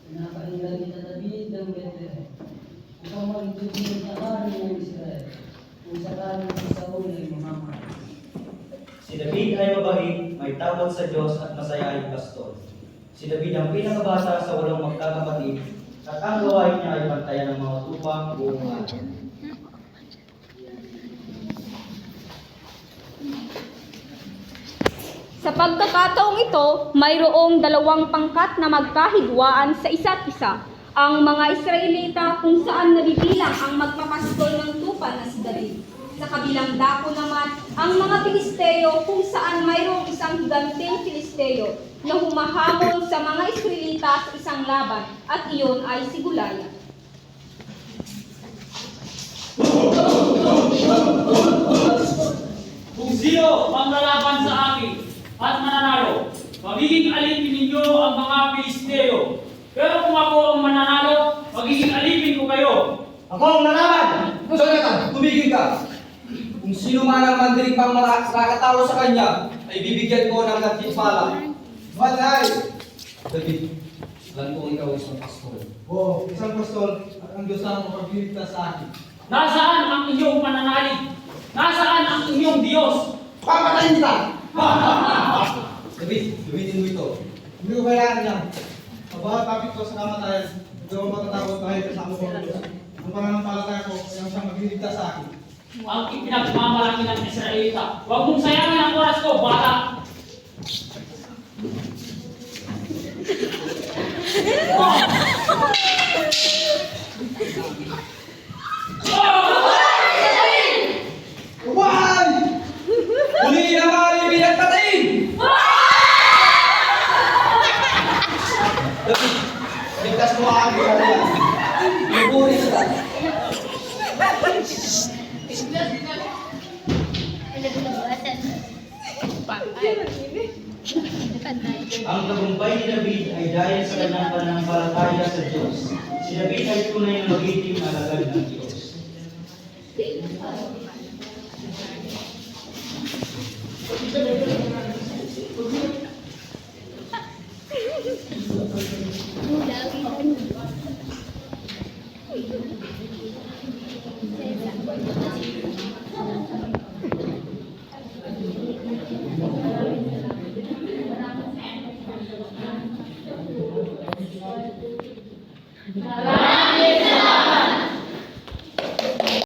Pinapakinggan kita David ng Bethlehem. Ikaw magtutulog na hari ng Israel. Kung sakaling si Saul ay mamamatay. Si David ay mabait, may takot sa Diyos at masayaing pastor. Si David ang pinakabata sa walong magkakapatid at ang gawain niya ay bantayan ng mga tupang buong araw. Sa pagkakataong ito, mayroong dalawang pangkat na magkahigwaan sa isa't isa. Ang mga Israelita kung saan nabibilang ang magpapastol ng tupa na si David. Sa kabilang dako naman, ang mga Pilisteo kung saan mayroong isang higanting Pilisteo na humahamon sa mga Israelita sa isang laban at iyon ay si Goliath. Kung sino ang lalaban sa akin at mananalo, magiging alipin ninyo ang mga Pilisteo. Pero kung ako ang mananalo, magiging alipin ko kayo. Ako ang lalaban! Jonathan, tumigil ka! Kung sino man ang mandinig pang makatalo sa kanya, ay bibigyan ko ng gantimpala. Batay! David, alam ko ikaw isang pastor. Oo, isang pastol at ang Diyos ang makagliligtas sa akin. Nasaan ang iyong pananalig? Nasaan ang iyong Diyos? Papatayin kita! David, gamitin mo ito. Hindi ko kailangan yan. Mabawat tapit ko sa kamatayan, hindi ako matatakot kahit kasama ko ang Diyos. Ang pananampalataya ko ay ang siyang magliligtas sa akin. Ang ipinagmamalaki ng Israelita. Huwag mong sayangin ang oras ko, bata! Uwan! Huli na mga alipin at patayin! David, ligtas mo ang aking kalayan. Luburi kita. Ang tagumpay ni David ay dahil sa kanyang pananampalataya sa Diyos. Si David ay tunay na magiting alagad ng Diyos. Ito